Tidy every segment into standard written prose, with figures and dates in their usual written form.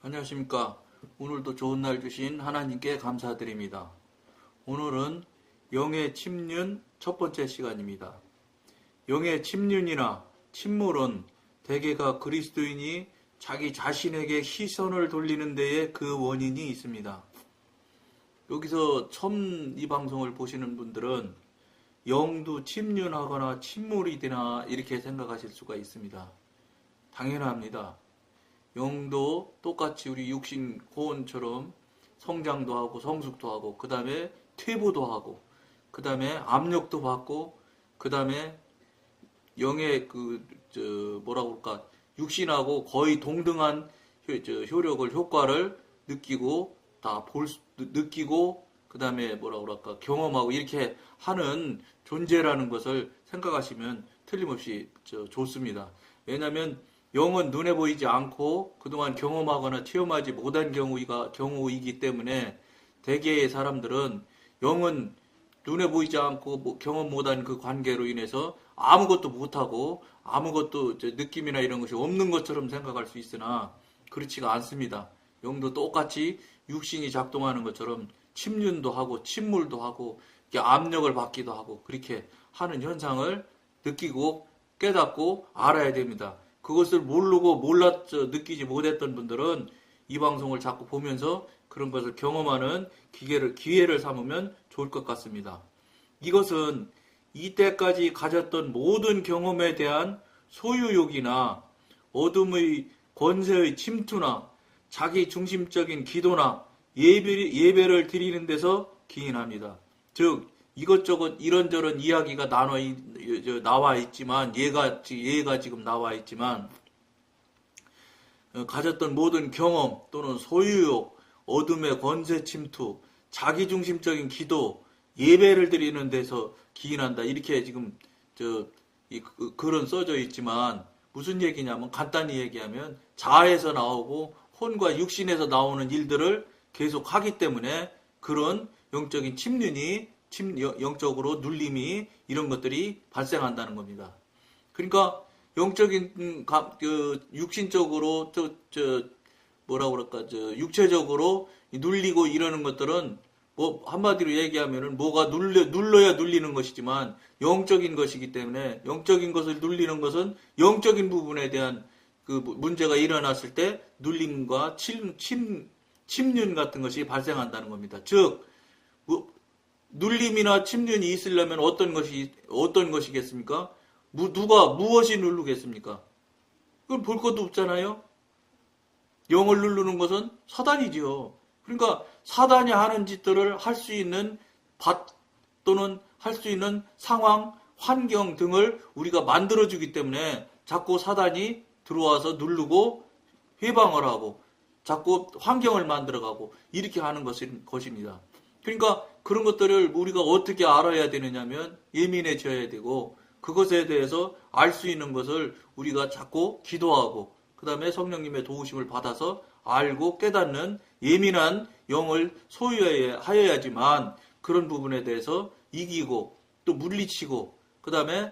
안녕하십니까. 오늘도 좋은 날 주신 하나님께 감사드립니다. 오늘은 영의 침륜 첫 번째 시간입니다. 영의 침륜이나 침몰은 대개가 그리스도인이 자기 자신에게 시선을 돌리는 데에 그 원인이 있습니다. 여기서 처음 이 방송을 보시는 분들은 영도 침륜하거나 침몰이 되나 이렇게 생각하실 수가 있습니다. 당연합니다. 영도 똑같이 우리 육신 고온처럼 성장도 하고 성숙도 하고 그 다음에 퇴보도 하고 그 다음에 압력도 받고 그 다음에 영의 뭐라고 할까 육신하고 거의 동등한 효력을 효과를 느끼고 느끼고 그 다음에 뭐라고 할까 경험하고 이렇게 하는 존재라는 것을 생각하시면 틀림없이 좋습니다. 왜냐하면 영은 눈에 보이지 않고 그동안 경험하거나 체험하지 못한 경우이기 때문에 대개의 사람들은 영은 눈에 보이지 않고 경험 못한 그 관계로 인해서 아무것도 못하고 아무것도 느낌이나 이런 것이 없는 것처럼 생각할 수 있으나 그렇지가 않습니다. 영도 똑같이 육신이 작동하는 것처럼 침륜도 하고 침몰도 하고 압력을 받기도 하고 그렇게 하는 현상을 느끼고 깨닫고 알아야 됩니다. 그것을 모르고 느끼지 못했던 분들은 이 방송을 자꾸 보면서 그런 것을 경험하는 기회를 삼으면 좋을 것 같습니다. 이것은 이때까지 가졌던 모든 경험에 대한 소유욕이나 어둠의 권세의 침투나 자기 중심적인 기도나 예배를 드리는 데서 기인합니다. 즉 이것저것 이런저런 이야기가 나와 있지만 얘가 지금 나와 있지만 가졌던 모든 경험 또는 소유욕, 어둠의 권세 침투, 자기중심적인 기도, 예배를 드리는 데서 기인한다. 이렇게 지금 글은 써져 있지만 무슨 얘기냐면 간단히 얘기하면 자아에서 나오고 혼과 육신에서 나오는 일들을 계속 하기 때문에 그런 영적인 침륜이 영적으로 눌림이 이런 것들이 발생한다는 겁니다. 그러니까 영적인 육신적으로 뭐라고 그럴까 육체적으로 눌리고 이러는 것들은 뭐 한마디로 얘기하면은 뭐가 눌러야 눌리는 것이지만 영적인 것이기 때문에 영적인 것을 눌리는 것은 영적인 부분에 대한 그 문제가 일어났을 때 눌림과 침륜 같은 것이 발생한다는 겁니다. 즉 눌림이나 침륜이 있으려면 어떤 것이겠습니까? 누가 무엇이 누르겠습니까? 그건 볼 것도 없잖아요. 영을 누르는 것은 사단이지요. 그러니까 사단이 하는 짓들을 할 수 있는 또는 할 수 있는 상황, 환경 등을 우리가 만들어주기 때문에 자꾸 사단이 들어와서 누르고 회방을 하고 자꾸 환경을 만들어가고 이렇게 하는 것입니다. 그러니까 그런 것들을 우리가 어떻게 알아야 되느냐면 예민해져야 되고 그것에 대해서 알 수 있는 것을 우리가 자꾸 기도하고 그 다음에 성령님의 도우심을 받아서 알고 깨닫는 예민한 영을 소유하여야지만 그런 부분에 대해서 이기고 또 물리치고 그 다음에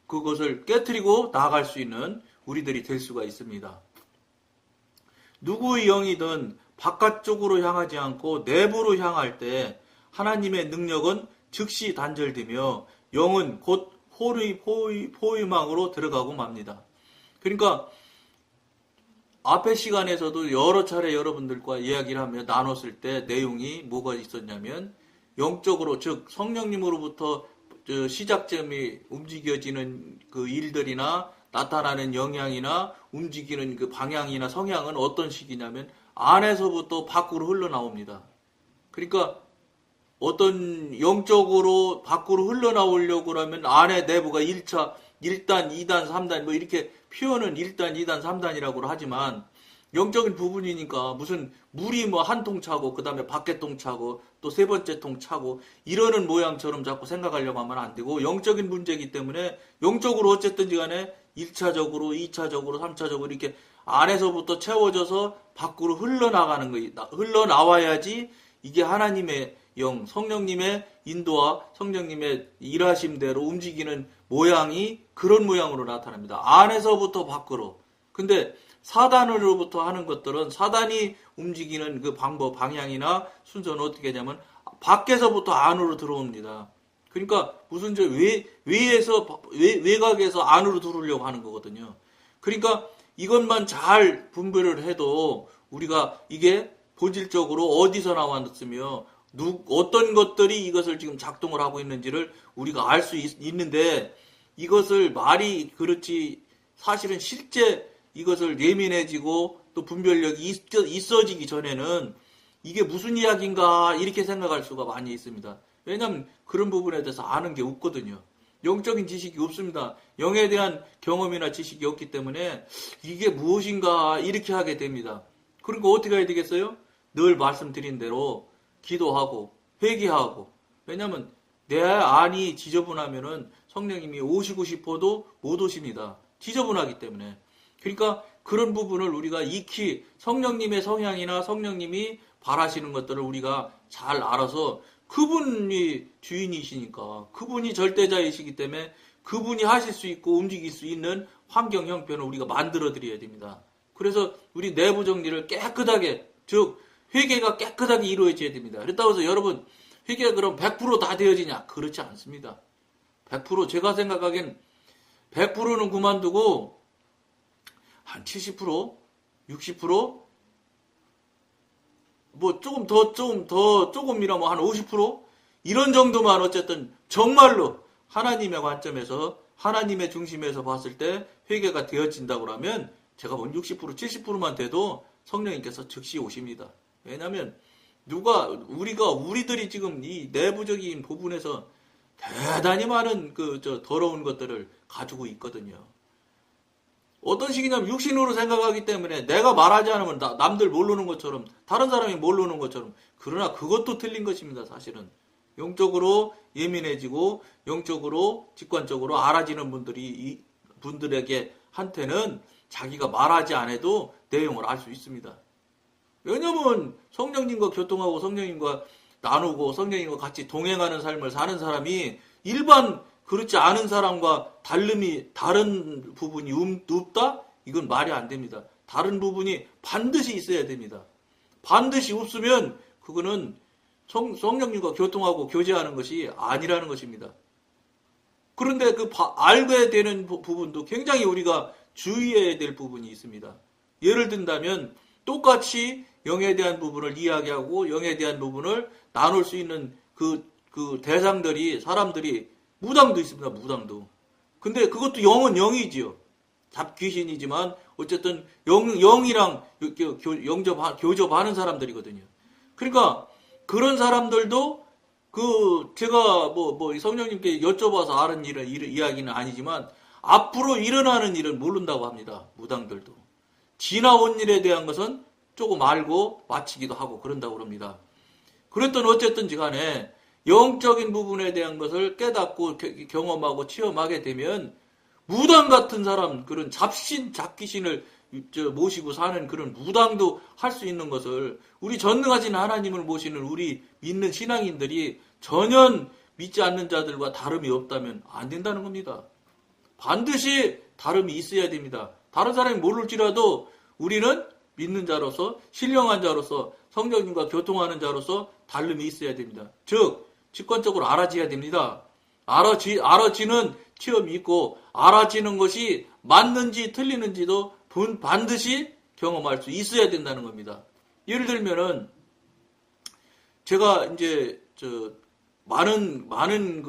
그것을 깨트리고 나아갈 수 있는 우리들이 될 수가 있습니다. 누구의 영이든 바깥쪽으로 향하지 않고 내부로 향할 때 하나님의 능력은 즉시 단절되며 영은 곧 포위망으로 들어가고 맙니다. 그러니까 앞의 시간에서도 여러 차례 여러분들과 이야기를 하며 나눴을 때 내용이 뭐가 있었냐면 영적으로 즉 성령님으로부터 시작점이 움직여지는 그 일들이나 나타나는 영향이나 움직이는 그 방향이나 성향은 어떤 식이냐면 안에서부터 밖으로 흘러나옵니다. 그러니까 어떤 영적으로 밖으로 흘러나오려고 하면 안에 내부가 1차, 1단, 2단, 3단 뭐 이렇게 표현은 1단, 2단, 3단이라고 하지만 영적인 부분이니까 무슨 물이 뭐 한 통 차고 그 다음에 밖에 통 차고 또 세 번째 통 차고 이러는 모양처럼 자꾸 생각하려고 하면 안 되고 영적인 문제이기 때문에 영적으로 어쨌든지 간에 1차적으로 2차적으로 3차적으로 이렇게 안에서부터 채워져서 밖으로 흘러나가는 거예요. 흘러나와야지 이게 하나님의 영, 성령님의 인도와 성령님의 일하심대로 움직이는 모양이 그런 모양으로 나타납니다. 안에서부터 밖으로. 근데 사단으로부터 하는 것들은 사단이 움직이는 그 방법, 방향이나 순서는 어떻게 하냐면 밖에서부터 안으로 들어옵니다. 그러니까 무슨 외곽에서 안으로 들어오려고 하는 거거든요. 그러니까 이것만 잘 분별을 해도 우리가 이게 본질적으로 어디서 나왔으며 어떤 것들이 이것을 지금 작동을 하고 있는지를 우리가 알 수 있는데, 이것을 말이 그렇지 사실은 실제 이것을 예민해지고 또 분별력이 있어지기 전에는 이게 무슨 이야기인가 이렇게 생각할 수가 많이 있습니다. 왜냐하면 그런 부분에 대해서 아는 게 없거든요. 영적인 지식이 없습니다. 영에 대한 경험이나 지식이 없기 때문에 이게 무엇인가 이렇게 하게 됩니다. 그러니까 어떻게 해야 되겠어요? 늘 말씀드린 대로 기도하고 회개하고, 왜냐하면 내 안이 지저분하면은 성령님이 오시고 싶어도 못 오십니다. 지저분하기 때문에. 그러니까 그런 부분을 우리가 익히 성령님의 성향이나 성령님이 바라시는 것들을 우리가 잘 알아서, 그분이 주인이시니까, 그분이 절대자이시기 때문에 그분이 하실 수 있고 움직일 수 있는 환경 형편을 우리가 만들어 드려야 됩니다. 그래서 우리 내부 정리를 깨끗하게, 즉 회개가 깨끗하게 이루어져야 됩니다. 그렇다고 해서 여러분 회개가 그럼 100% 다 되어지냐? 그렇지 않습니다. 100% 제가 생각하기엔 100%는 그만두고 한 70%, 60%, 뭐 조금이라면 한 50%? 이런 정도만 어쨌든 정말로 하나님의 관점에서, 하나님의 중심에서 봤을 때 회개가 되어진다고 하면 제가 본 60%, 70%만 돼도 성령님께서 즉시 오십니다. 왜냐하면 우리들이 지금 이 내부적인 부분에서 대단히 많은 더러운 것들을 가지고 있거든요. 어떤 식이냐면 육신으로 생각하기 때문에 내가 말하지 않으면 남들 모르는 것처럼, 다른 사람이 모르는 것처럼. 그러나 그것도 틀린 것입니다. 사실은 영적으로 예민해지고 영적으로 직관적으로 알아지는 분들에게 한테는 자기가 말하지 않아도 내용을 알 수 있습니다. 왜냐면 성령님과 교통하고 성령님과 나누고 성령님과 같이 동행하는 삶을 사는 사람이 일반 그렇지 않은 사람과 다른 부분이 없다? 이건 말이 안 됩니다. 다른 부분이 반드시 있어야 됩니다. 반드시 없으면 그거는 성령님과 교통하고 교제하는 것이 아니라는 것입니다. 그런데 알게 되는 부분도 굉장히 우리가 주의해야 될 부분이 있습니다. 예를 든다면 똑같이 영에 대한 부분을 이야기하고 영에 대한 부분을 나눌 수 있는 그 대상들이, 사람들이 무당도 있습니다. 무당도. 근데 그것도 영은 영이지요. 잡귀신이지만 어쨌든 영이랑 교접하는 사람들이거든요. 그러니까 그런 사람들도 제가 성령님께 여쭤봐서 아는 이야기는 아니지만 앞으로 일어나는 일은 모른다고 합니다. 무당들도. 지나온 일에 대한 것은 조금 알고 마치기도 하고 그런다고 합니다. 그랬던 어쨌든지 간에 영적인 부분에 대한 것을 깨닫고 경험하고 체험하게 되면 무당 같은 사람, 그런 잡귀신을 모시고 사는 그런 무당도 할 수 있는 것을 우리 전능하신 하나님을 모시는 우리 믿는 신앙인들이 전혀 믿지 않는 자들과 다름이 없다면 안 된다는 겁니다. 반드시 다름이 있어야 됩니다. 다른 사람이 모를지라도 우리는 믿는 자로서, 신령한 자로서, 성령님과 교통하는 자로서 다름이 있어야 됩니다. 즉 직관적으로 알아져야 됩니다. 알아지는 체험이 있고 알아지는 것이 맞는지 틀리는지도 반드시 경험할 수 있어야 된다는 겁니다. 예를 들면은 제가 이제 많은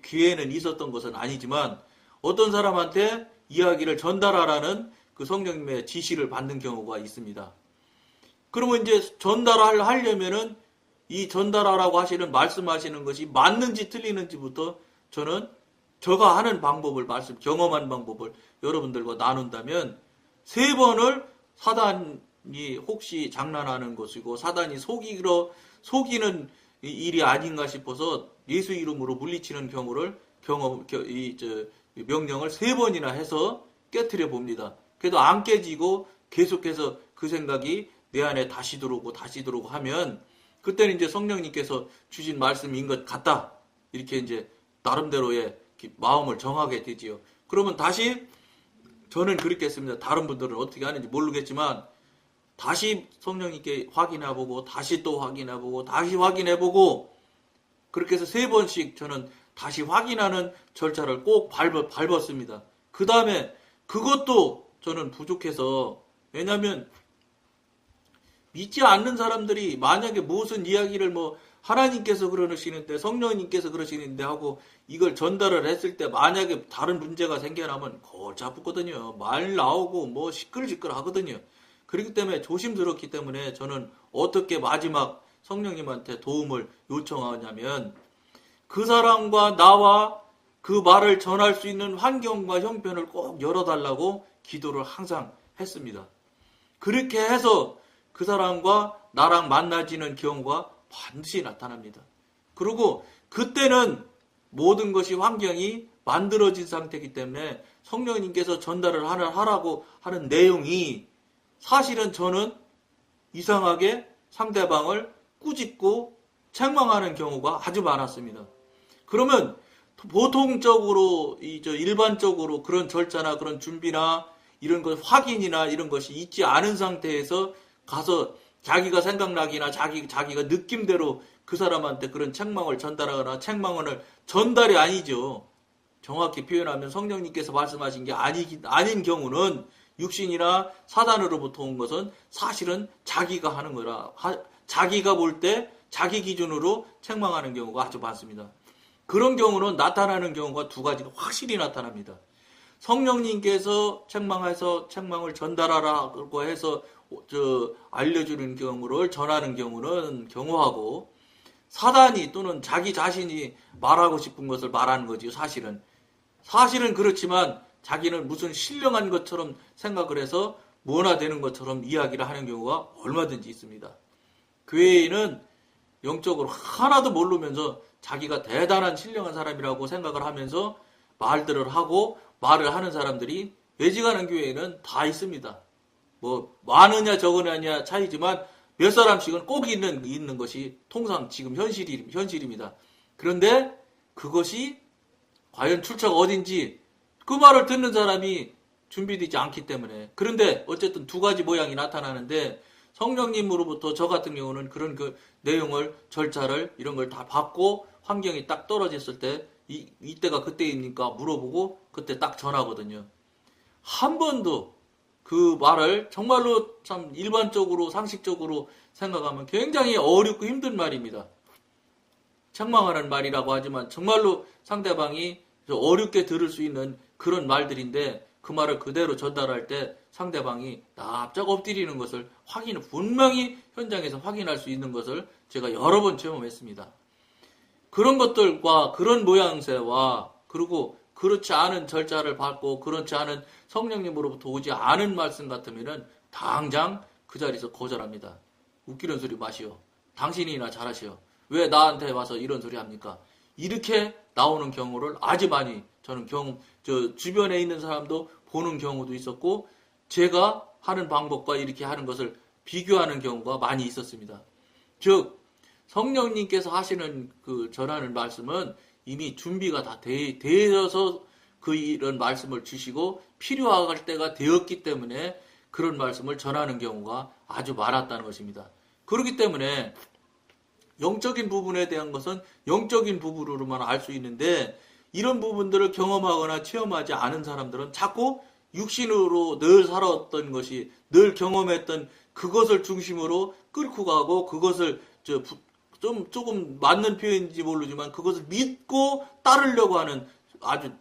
기회는 있었던 것은 아니지만 어떤 사람한테 이야기를 전달하라는 그 성령님의 지시를 받는 경우가 있습니다. 그러면 이제 전달하려면은 이 전달하라고 말씀하시는 것이 맞는지 틀리는지부터 저는 제가 하는 방법을 경험한 방법을 여러분들과 나눈다면 3번을 사단이 혹시 장난하는 것이고 사단이 속이는 일이 아닌가 싶어서 예수 이름으로 물리치는 경우를 명령을 3번이나 해서 깨트려 봅니다. 그래도 안 깨지고 계속해서 그 생각이 내 안에 다시 들어오고 하면 그때는 이제 성령님께서 주신 말씀인 것 같다. 이렇게 이제 나름대로의 마음을 정하게 되지요. 그러면 다시 저는 그렇게 했습니다. 다른 분들은 어떻게 하는지 모르겠지만 다시 성령님께 확인해보고 다시 또 확인해보고 다시 확인해보고 그렇게 해서 3번씩 저는 다시 확인하는 절차를 꼭 밟았습니다. 그 다음에 그것도 저는 부족해서, 왜냐하면 믿지 않는 사람들이 만약에 무슨 이야기를 하나님께서 그러시는데 성령님께서 그러시는데 하고 이걸 전달을 했을 때 만약에 다른 문제가 생겨나면 골치 아프거든요. 말 나오고 시끌시끌 하거든요. 그렇기 때문에 조심스럽기 때문에 저는 어떻게 마지막 성령님한테 도움을 요청하냐면 그 사람과 나와 그 말을 전할 수 있는 환경과 형편을 꼭 열어달라고 기도를 항상 했습니다. 그렇게 해서 그 사람과 나랑 만나지는 경우가 반드시 나타납니다. 그리고 그때는 모든 것이 환경이 만들어진 상태이기 때문에 성령님께서 전달을 하라고 하는 내용이 사실은 저는 이상하게 상대방을 꾸짖고 책망하는 경우가 아주 많았습니다. 그러면 보통적으로 일반적으로 그런 절차나 그런 준비나 이런 것 확인이나 이런 것이 있지 않은 상태에서 가서 자기가 생각나기나 자기가 느낌대로 그 사람한테 그런 책망을 전달하거나 책망을 전달이 아니죠. 정확히 표현하면 성령님께서 말씀하신 게 아닌 경우는 육신이나 사단으로부터 온 것은 사실은 자기가 하는 거라, 자기가 볼 때 자기 기준으로 책망하는 경우가 아주 많습니다. 그런 경우는 나타나는 경우가 2가지가 확실히 나타납니다. 성령님께서 책망해서 책망을 전달하라고 해서 알려주는 경우를 전하는 경우는 경우하고, 사단이 또는 자기 자신이 말하고 싶은 것을 말하는 거지요. 사실은 그렇지만 자기는 무슨 신령한 것처럼 생각을 해서 무언화되는 것처럼 이야기를 하는 경우가 얼마든지 있습니다. 교회에는 영적으로 하나도 모르면서 자기가 대단한 신령한 사람이라고 생각을 하면서 말들을 하고 말을 하는 사람들이 매지가는 교회에는 다 있습니다. 많으냐 적으냐 차이지만 몇 사람씩은 꼭 있는 것이 통상 지금 현실입니다. 그런데 그것이 과연 출처가 어딘지 그 말을 듣는 사람이 준비되지 않기 때문에. 그런데 어쨌든 2가지 모양이 나타나는데 성령님으로부터 저 같은 경우는 그런 내용을 절차를 이런 걸 다 받고 환경이 딱 떨어졌을 때 이때가 그때입니까 물어보고 그때 딱 전하거든요. 한 번도 그 말을 정말로 참 일반적으로 상식적으로 생각하면 굉장히 어렵고 힘든 말입니다. 책망하는 말이라고 하지만 정말로 상대방이 어렵게 들을 수 있는 그런 말들인데 그 말을 그대로 전달할 때 상대방이 납작 엎드리는 것을 분명히 현장에서 확인할 수 있는 것을 제가 여러 번 체험했습니다. 그런 것들과 그런 모양새와 그리고 그렇지 않은 절차를 밟고 그렇지 않은 성령님으로부터 오지 않은 말씀 같으면은 당장 그 자리에서 거절합니다. 웃기는 소리 마시오. 당신이나 잘하시오. 왜 나한테 와서 이런 소리 합니까? 이렇게 나오는 경우를 아주 많이 저는 주변에 있는 사람도 보는 경우도 있었고 제가 하는 방법과 이렇게 하는 것을 비교하는 경우가 많이 있었습니다. 즉 성령님께서 하시는 전하는 말씀은 이미 준비가 다 되어서 이런 말씀을 주시고 필요할 때가 되었기 때문에 그런 말씀을 전하는 경우가 아주 많았다는 것입니다. 그렇기 때문에 영적인 부분에 대한 것은 영적인 부분으로만 알 수 있는데 이런 부분들을 경험하거나 체험하지 않은 사람들은 자꾸 육신으로 늘 살아왔던 것이 늘 경험했던 그것을 중심으로 끌고 가고 그것을 조금 맞는 표현인지 모르지만 그것을 믿고 따르려고 하는 아주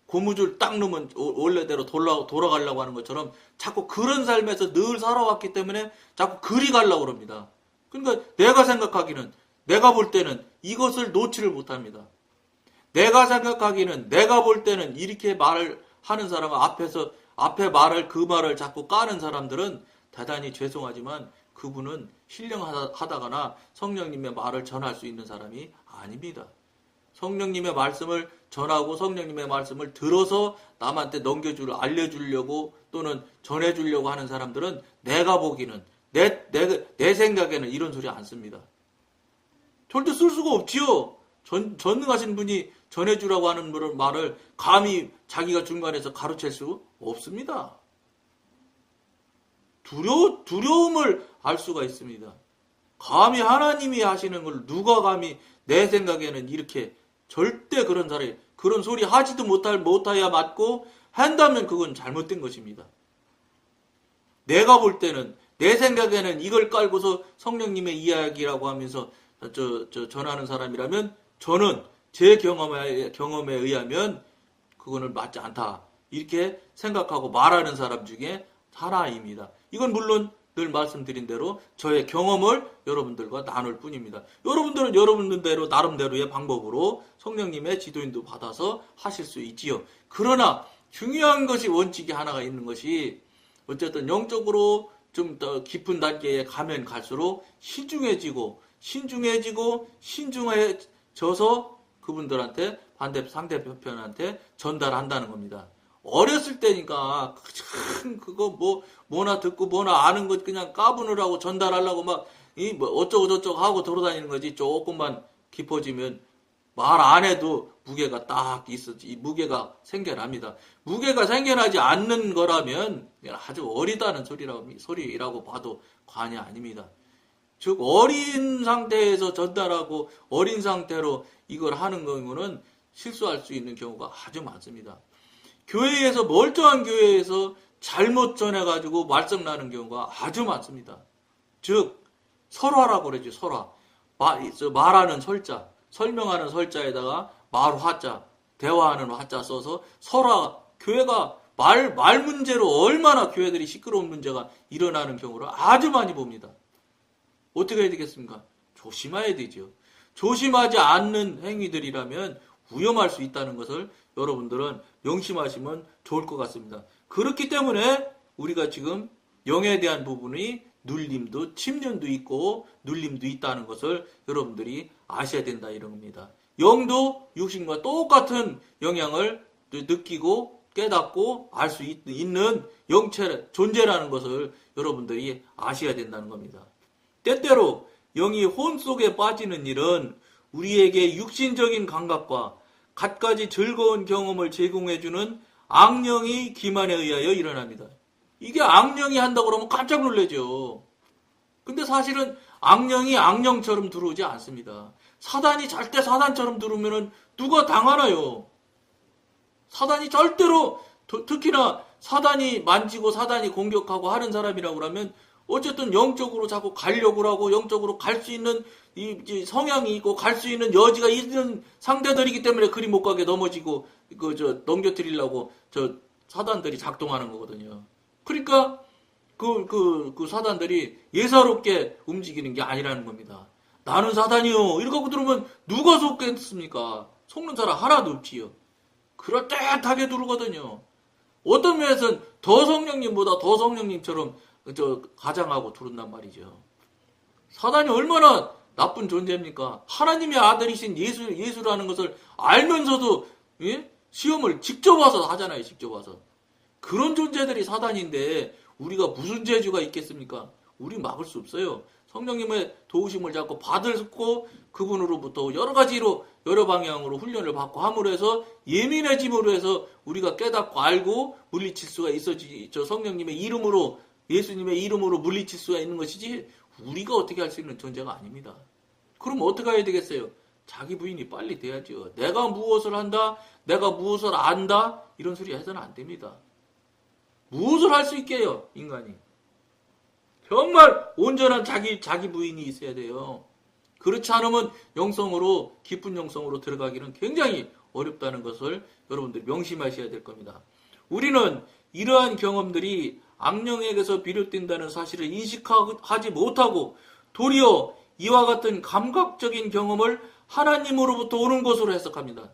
고무줄 딱 놓으면 원래대로 돌아가려고 하는 것처럼 자꾸 그런 삶에서 늘 살아왔기 때문에 자꾸 그리 가려고 합니다. 그러니까 내가 생각하기는 내가 볼 때는 이것을 놓지를 못합니다. 내가 생각하기는 내가 볼 때는 이렇게 말을 하는 사람은 앞에 그 말을 자꾸 까는 사람들은 대단히 죄송하지만 그분은 신령하다거나 성령님의 말을 전할 수 있는 사람이 아닙니다. 성령님의 말씀을 전하고 성령님의 말씀을 들어서 남한테 알려주려고 또는 전해주려고 하는 사람들은 내가 보기는 내 생각에는 이런 소리 안 씁니다. 절대 쓸 수가 없지요. 전능하신 분이 전해주라고 하는 말을 감히 자기가 중간에서 가로챌 수 없습니다. 두려움을 알 수가 있습니다. 감히 하나님이 하시는 걸 누가 감히 내 생각에는 이렇게 절대 그런 사람이 그런 소리 하지도 못해야 맞고 한다면 그건 잘못된 것입니다. 내가 볼 때는 내 생각에는 이걸 깔고서 성령님의 이야기라고 하면서 전하는 사람이라면 저는 제 경험에 의하면 그거는 맞지 않다. 이렇게 생각하고 말하는 사람 중에 하나입니다. 이건 물론 늘 말씀드린 대로 저의 경험을 여러분들과 나눌 뿐입니다. 여러분들은 여러분들대로 나름대로의 방법으로 성령님의 지도인도 받아서 하실 수 있지요. 그러나 중요한 것이 원칙이 하나가 있는 것이 어쨌든 영적으로 좀 더 깊은 단계에 가면 갈수록 신중해져서 그분들한테 상대편한테 전달한다는 겁니다. 어렸을 때니까 그거 뭐나 듣고 뭐나 아는 것 그냥 까부느라고 전달하려고 막 어쩌고 저쩌고 하고 돌아다니는 거지. 조금만 깊어지면 말 안 해도 무게가 딱 있었지. 무게가 생겨납니다. 무게가 생겨나지 않는 거라면 아주 어리다는 소리라고 봐도 과언이 아닙니다. 즉 어린 상태에서 전달하고 어린 상태로 이걸 하는 경우는 실수할 수 있는 경우가 아주 많습니다. 교회에서 멀쩡한 교회에서 잘못 전해가지고 말썽나는 경우가 아주 많습니다. 즉 설화라고 그러죠. 설화. 말하는 설자, 설명하는 설자에다가 말화자, 대화하는 화자 써서 설화. 교회가 말 문제로 얼마나 교회들이 시끄러운 문제가 일어나는 경우를 아주 많이 봅니다. 어떻게 해야 되겠습니까? 조심해야 되죠. 조심하지 않는 행위들이라면 위험할 수 있다는 것을 여러분들은 명심하시면 좋을 것 같습니다. 그렇기 때문에 우리가 지금 영에 대한 부분이 눌림도 침륜도 있고 눌림도 있다는 것을 여러분들이 아셔야 된다 이런 겁니다. 영도 육신과 똑같은 영향을 느끼고 깨닫고 알 수 있는 영체 존재라는 것을 여러분들이 아셔야 된다는 겁니다. 때때로 영이 혼 속에 빠지는 일은 우리에게 육신적인 감각과 갖가지 즐거운 경험을 제공해주는 악령이 기만에 의하여 일어납니다. 이게 악령이 한다고 그러면 깜짝 놀라죠. 근데 사실은 악령이 악령처럼 들어오지 않습니다. 사단이 절대 사단처럼 들어오면 누가 당하나요? 사단이 절대로 특히나 사단이 만지고 사단이 공격하고 하는 사람이라고 그러면 어쨌든 영적으로 자꾸 가려고 하고 영적으로 갈 수 있는 이 성향이 있고 갈 수 있는 여지가 있는 상대들이기 때문에 그리 못 가게 넘어지고 넘겨뜨리려고 사단들이 작동하는 거거든요. 그러니까 그 사단들이 예사롭게 움직이는 게 아니라는 겁니다. 나는 사단이요. 이러고 들으면 누가 속겠습니까? 속는 사람 하나도 없지요. 그럴듯하게 두르거든요. 어떤 면에서는 더 성령님보다 더 성령님처럼 가장하고 두른단 말이죠. 사단이 얼마나 나쁜 존재입니까? 하나님의 아들이신 예수라는 것을 알면서도 시험을 직접 와서 하잖아요. 직접 와서. 그런 존재들이 사단인데 우리가 무슨 재주가 있겠습니까? 우리 막을 수 없어요. 성령님의 도우심을 자꾸 받고 그분으로부터 여러 가지로 여러 방향으로 훈련을 받고 함으로 해서 예민해짐으로 해서 우리가 깨닫고 알고 물리칠 수가 있어지. 성령님의 이름으로 예수님의 이름으로 물리칠 수가 있는 것이지 우리가 어떻게 할 수 있는 존재가 아닙니다. 그럼 어떻게 해야 되겠어요? 자기 부인이 빨리 돼야죠. 내가 무엇을 한다, 내가 무엇을 안다 이런 소리 해서는 안 됩니다. 무엇을 할 수 있게요, 인간이? 정말 온전한 자기 부인이 있어야 돼요. 그렇지 않으면 영성으로 깊은 영성으로 들어가기는 굉장히 어렵다는 것을 여러분들이 명심하셔야 될 겁니다. 우리는 이러한 경험들이 악령에게서 비롯된다는 사실을 인식하지 못하고 도리어 이와 같은 감각적인 경험을 하나님으로부터 오는 것으로 해석합니다.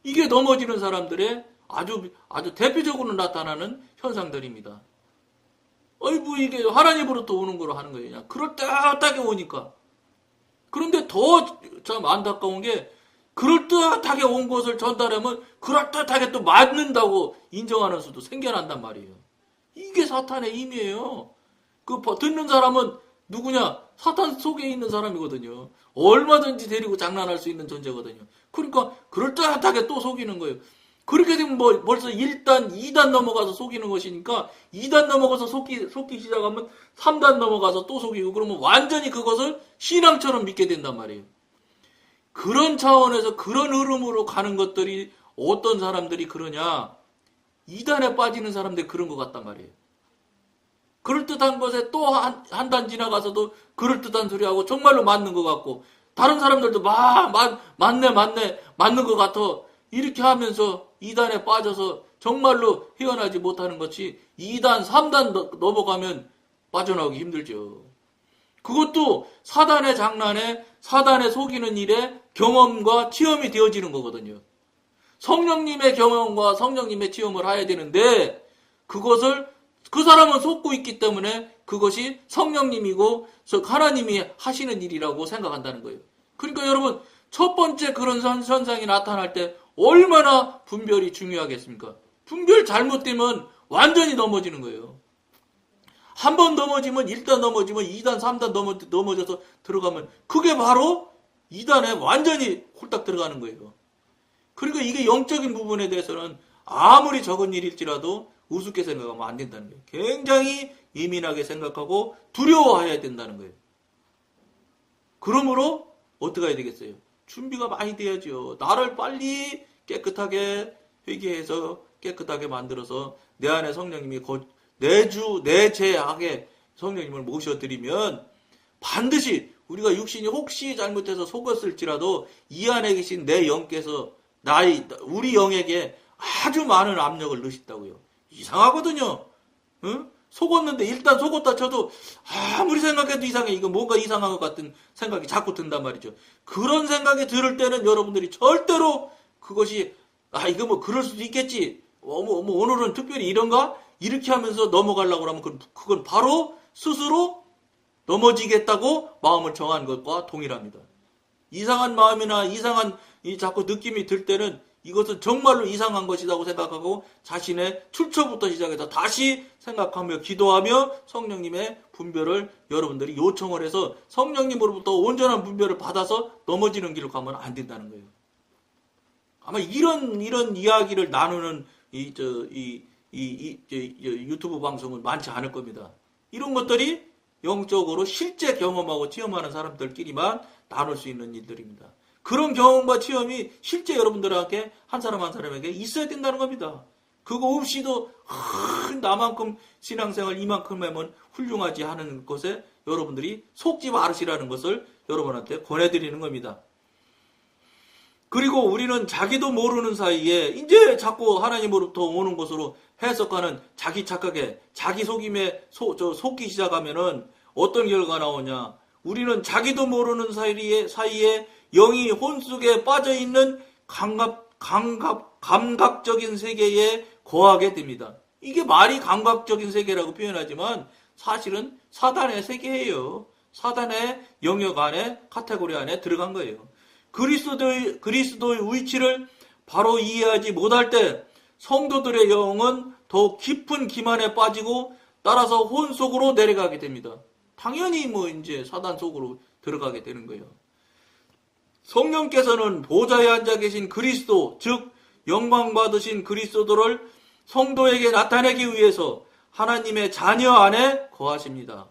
이게 넘어지는 사람들의 아주 대표적으로 나타나는 현상들입니다. 어이구 이게 하나님으로부터 오는 거로 하는 거예요. 그냥 그럴듯하게 오니까. 그런데 더 참 안타까운 게 그럴듯하게 온 것을 전달하면 그럴듯하게 또 맞는다고 인정하는 수도 생겨난단 말이에요. 이게 사탄의 힘이에요. 듣는 사람은 누구냐? 사탄 속에 있는 사람이거든요. 얼마든지 데리고 장난할 수 있는 존재거든요. 그러니까 그럴듯하게 또 속이는 거예요. 그렇게 되면 뭐 벌써 1단, 2단 넘어가서 속이는 것이니까 2단 넘어가서 속기 시작하면 3단 넘어가서 또 속이고 그러면 완전히 그것을 신앙처럼 믿게 된단 말이에요. 그런 차원에서 그런 흐름으로 가는 것들이 어떤 사람들이 그러냐? 2단에 빠지는 사람들이 그런 것 같단 말이에요. 그럴듯한 것에 또 한 단 지나가서도 그럴듯한 소리하고 정말로 맞는 것 같고 다른 사람들도 맞네 맞는 것 같아 이렇게 하면서 2단에 빠져서 정말로 헤어나지 못하는 것이 2단 3단 넘어가면 빠져나오기 힘들죠. 그것도 사단의 장난에 사단의 속이는 일에 경험과 체험이 되어지는 거거든요. 성령님의 경험과 성령님의 체험을 해야 되는데 그것을 그 사람은 속고 있기 때문에 그것이 성령님이고 하나님이 하시는 일이라고 생각한다는 거예요. 그러니까 여러분 첫 번째 그런 현상이 나타날 때 얼마나 분별이 중요하겠습니까? 분별 잘못되면 완전히 넘어지는 거예요. 한 번 넘어지면 1단 넘어지면 2단 3단 넘어져서 들어가면 그게 바로 2단에 완전히 홀딱 들어가는 거예요. 그러니까 이게 영적인 부분에 대해서는 아무리 적은 일일지라도 우습게 생각하면 안 된다는 거예요. 굉장히 예민하게 생각하고 두려워해야 된다는 거예요. 그러므로 어떻게 해야 되겠어요? 준비가 많이 돼야죠. 나를 빨리 깨끗하게 회개해서 깨끗하게 만들어서 내 안에 성령님이 내재하게 성령님을 모셔드리면 반드시 우리가 육신이 혹시 잘못해서 속았을지라도 이 안에 계신 내 영께서 우리 영에게 아주 많은 압력을 넣으신다고요. 이상하거든요. 응? 속았는데 일단 속았다 쳐도 아무리 생각해도 이상해. 이거 뭔가 이상한 것 같은 생각이 자꾸 든단 말이죠. 그런 생각이 들을 때는 여러분들이 절대로 그것이 이거 뭐 그럴 수도 있겠지. 오늘은 특별히 이런가? 이렇게 하면서 넘어가려고 하면 그건 바로 스스로 넘어지겠다고 마음을 정한 것과 동일합니다. 이상한 마음이나 이상한 자꾸 느낌이 들 때는 이것은 정말로 이상한 것이라고 생각하고 자신의 출처부터 시작해서 다시 생각하며 기도하며 성령님의 분별을 여러분들이 요청을 해서 성령님으로부터 온전한 분별을 받아서 넘어지는 길을 가면 안 된다는 거예요. 아마 이런 이야기를 나누는 유튜브 방송은 많지 않을 겁니다. 이런 것들이 영적으로 실제 경험하고 체험하는 사람들끼리만 나눌 수 있는 일들입니다. 그런 경험과 체험이 실제 여러분들에게 한 사람 한 사람에게 있어야 된다는 겁니다. 그거 없이도 나만큼 신앙생활 이만큼 하면 훌륭하지 하는 것에 여러분들이 속지 마시라는 것을 여러분한테 권해드리는 겁니다. 그리고 우리는 자기도 모르는 사이에 이제 자꾸 하나님으로부터 오는 것으로 해석하는 자기 착각에 자기 속임에 속기 시작하면은 어떤 결과가 나오냐. 우리는 자기도 모르는 사이에 영이 혼 속에 빠져있는 감각적인 세계에 거하게 됩니다. 이게 말이 감각적인 세계라고 표현하지만 사실은 사단의 세계예요. 사단의 영역 안에 카테고리 안에 들어간 거예요. 그리스도의 위치를 바로 이해하지 못할 때 성도들의 영은 더욱 깊은 기만에 빠지고 따라서 혼 속으로 내려가게 됩니다. 당연히 이제 사단 속으로 들어가게 되는 거예요. 성령께서는 보좌에 앉아 계신 그리스도, 즉 영광 받으신 그리스도를 성도에게 나타내기 위해서 하나님의 자녀 안에 거하십니다.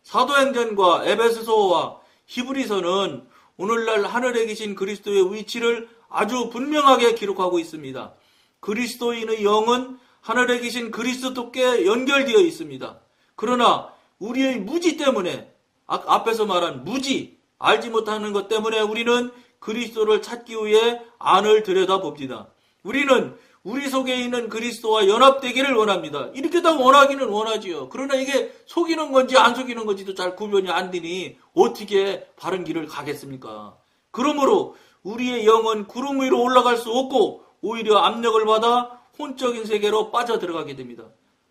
사도행전과 에베소서와 히브리서는 오늘날 하늘에 계신 그리스도의 위치를 아주 분명하게 기록하고 있습니다. 그리스도인의 영은 하늘에 계신 그리스도께 연결되어 있습니다. 그러나 우리의 무지 때문에 앞에서 말한 무지, 알지 못하는 것 때문에 우리는 그리스도를 찾기 위해 안을 들여다봅니다. 우리는 우리 속에 있는 그리스도와 연합되기를 원합니다. 이렇게 다 원하기는 원하지요. 그러나 이게 속이는 건지 안 속이는 건지도 잘 구별이 안 되니 어떻게 바른 길을 가겠습니까? 그러므로 우리의 영은 구름 위로 올라갈 수 없고 오히려 압력을 받아 혼적인 세계로 빠져들어가게 됩니다.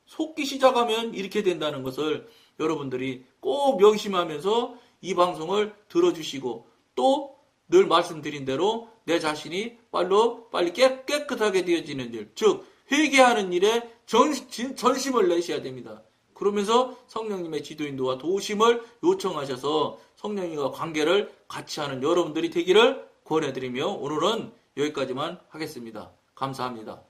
속기 시작하면 이렇게 된다는 것을 여러분들이 꼭 명심하면서 이 방송을 들어주시고 또 늘 말씀드린 대로 내 자신이 빨리 깨끗하게 되어지는 일, 즉 회개하는 일에 전심을 내셔야 됩니다. 그러면서 성령님의 지도인도와 도우심을 요청하셔서 성령님과 관계를 같이 하는 여러분들이 되기를 권해드리며 오늘은 여기까지만 하겠습니다. 감사합니다.